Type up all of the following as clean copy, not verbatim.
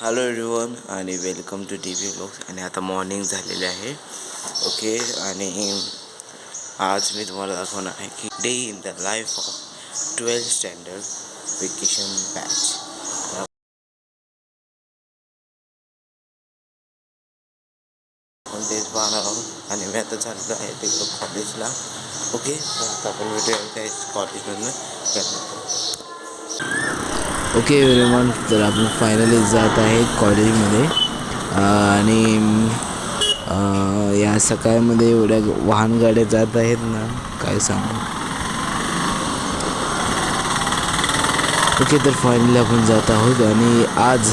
Hello everyone आणि welcome to T V blogs. आणि आता मॉर्निंग झालेले आहे. ओके, आणि आज मी तुम्हाला दाखवणार आहे की day in the life of 12th standard vacation batch. आपण तेच पाहणार आहोत. आणि मी आता चाललो आहे तिकडं कॉलेजला. ओके, तर आता आपण भेटूया त्या कॉलेजमधून. ओके एव्हरीवन, तर आपण फायनली जात आहे कॉलेजमध्ये. आणि या सकाळमध्ये एवढ्या वाहन गाड्या जात आहेत ना, काय सांगू. ओके, तर फायनली आपण जात आहोत. आणि आज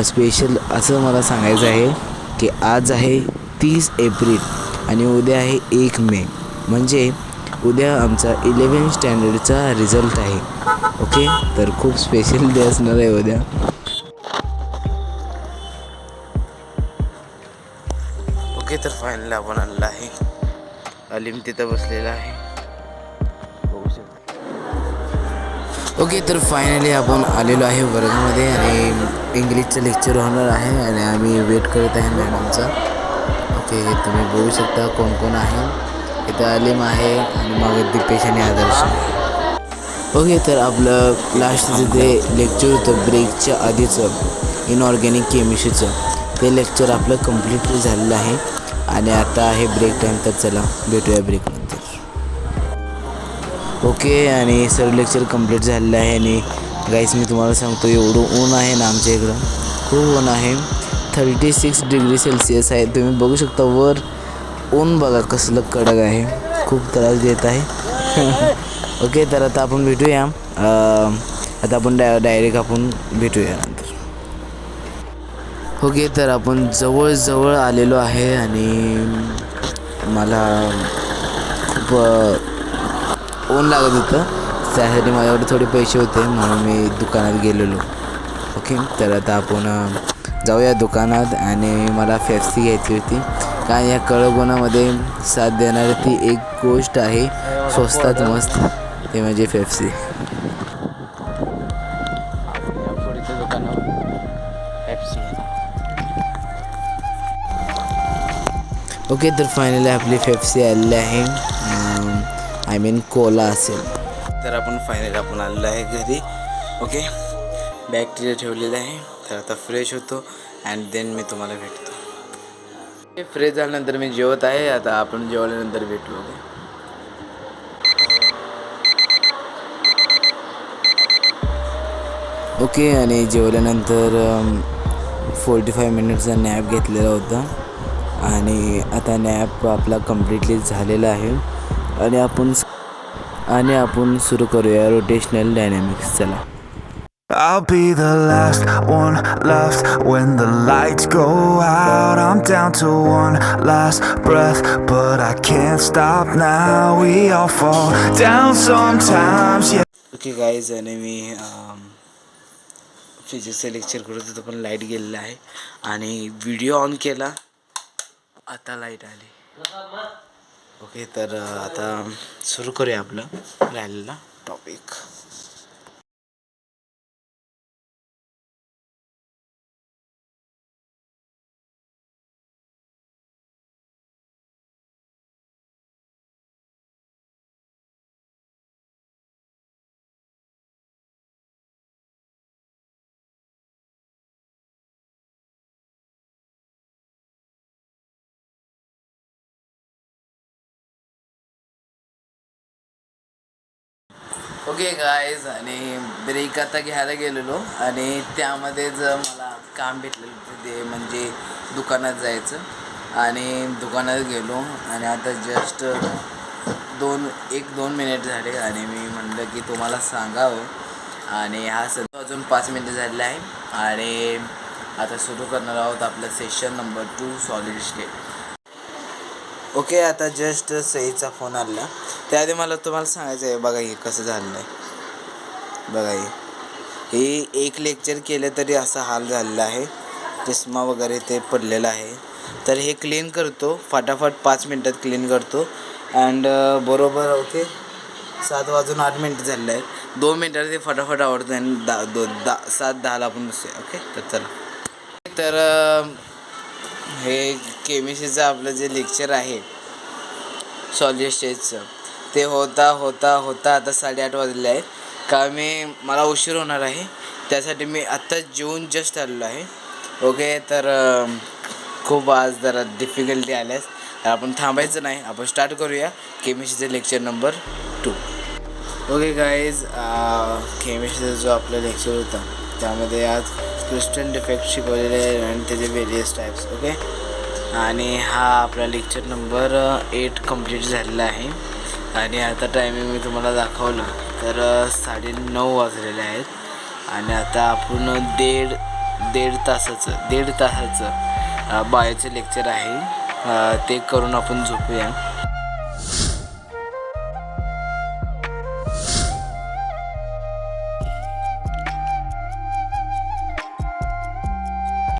स्पेशल असं मला सांगायचं आहे की आज आहे 30 एप्रिल आणि उद्या आहे 1 मे. म्हणजे उद्या आमचा 11th स्टँडर्डचा रिझल्ट आहे. ओके, तर खूप स्पेशल डे असणार आहे उद्या. ओके, तर फायनली आपण आलेला आहे. अलीम तिथं बसलेला आहे, बघू शकता. ओके, तर फायनली आपण आलेलो आहे वर्गामध्ये आणि इंग्लिशचं लेक्चर होणार आहे आणि आम्ही वेट करत आहे मॅडमचा. ओके, तुम्ही बघू शकता कोण कोण आहे. इथं अलीम आहे आणि मग दीपेश आणि आदर्श. ओके, तर आपलं लास्टचं ते लेक्चर होतं ब्रेकच्या आधीचं इनऑर्गॅनिक केमिस्ट्रीचं, ते लेक्चर आपलं कम्प्लीटली झालेलं आहे. आणि आता आहे ब्रेक टाईम, तर चला भेटूया ब्रेकनंतर. ओके, आणि सर्व लेक्चर कंप्लीट झालेलं आहे. आणि गाईस मी तुम्हाला सांगतो, एवढं ऊन आहे ना आमच्या इकडं, खूप ऊन आहे. 36 डिग्री सेल्सिअस आहे. तुम्ही बघू शकता वर ऊन बघा कसलं कडक आहे, खूप त्रास देत आहे. ओके, तर आता आपण भेटूया. आता आपण डायरेक्ट आपण भेटूया नंतर. ओके, तर आपण जवळ आलेलो आहे आणि मला खूप ऊन लागत होतं. त्यासाठी माझ्याकडे थोडे पैसे होते म्हणून मी दुकानात गेलेलो. ओके, तर आता आपण जाऊया दुकानात. आणि मला पेप्सी घ्यायची होती, कारण या कडक उन्हामध्ये साथ देणारी ती एक गोष्ट आहे स्वस्तात मस्त, ते म्हणजे पेप्सी. ओके, तर फायनली आपली पेप्सी आलेली आहे. आय मीन कोला असेल. तर आपण फायनली आपण आलेलो आहे घरी. ओके, बॅग तिथे ठेवलेलं आहे. तर आता फ्रेश होतो अँड देन मी तुम्हाला भेटतो. फ्रेश झाल्यानंतर मी जेवत आहे. आता आपण जेवल्यानंतर भेटू. ओके, आणि जेवल्यानंतर 45 मिनिट्सचा नॅप घेतलेला होता. आणि आता नॅप आपला कम्प्लिटली झालेला आहे. आणि आपण सुरू करूया रोटेशनल डायनॅमिक्स. चला. I'll be the last one left when the lights go out. I'm down to one last breath, but I can't stop now. We all fall down sometimes, yeah. Okay guys, आणि मी फिजिक्सचं lecture करत होतो पण light गेलेला आहे. आणि video on केला, आता light आली. ओके, तर आता सुरू करूया आपलं राहिलेला टॉपिक. ओके गाईज, आणि ब्रेक आता घ्यायला गेलेलो आणि त्यामध्येच मला काम भेटलेलं होतं, ते म्हणजे दुकानात जायचं. आणि दुकानात गेलो आणि आता जस्ट 1-2 मिनिट झाले आणि मी म्हणलं की तुम्हाला सांगावं. आणि हा सध्या अजून 5 मिनिटं झालेले आहे. आणि आता सुरू करणार आहोत आपलं session number 2 solid state. Okay, आता जस्ट सईचा फोन आला. त्याआधी मला तुम्हाला सांगायचं आहे, बघा हे कसं झालेलं आहे. बघा हे एक लेक्चर केलं तरी असा हाल झालेला आहे. चष्मा वगैरे ते पडलेला आहे. तर हे क्लीन करतो फटाफट, 5 मिनटात क्लीन करतो. अँड बरोबर ओके 7:08 झालेले आहेत. 2 मिनटात ते फटाफट आवडतं आणि 7:10ला आपण बसूया. ओके, तर चला. तर हे केमिस्ट्रीचं आपलं जे लेक्चर आहे सॉलिड स्टेजचं ते होता आता 8:30 वाजले आहेत. का मला उशीर होणार आहे, त्यासाठी मी आत्ता जेवून जस्ट आलेलो आहे. ओके, तर खूप आज जरा डिफिकल्टी आल्यास आपण थांबायचं नाही, आपण स्टार्ट करूया केमिस्ट्रीचं लेक्चर नंबर 2. ओके गाईज, केमिस्ट्रीचा जो आपला लेक्चर होता त्यामध्ये आज क्रिस्टल डिफेक्ट शिकवलेले आहे आणि त्याचे वेरियस टाईप्स. ओके, आणि हा आपला लेक्चर नंबर 8 कंप्लीट झालेला आहे. आणि आता टायमिंग मी तुम्हाला दाखवलं तर 9:30 वाजलेले आहेत. आणि आता आपण दीड तासाचं बायोचं लेक्चर आहे, ते करून आपण झोपूया.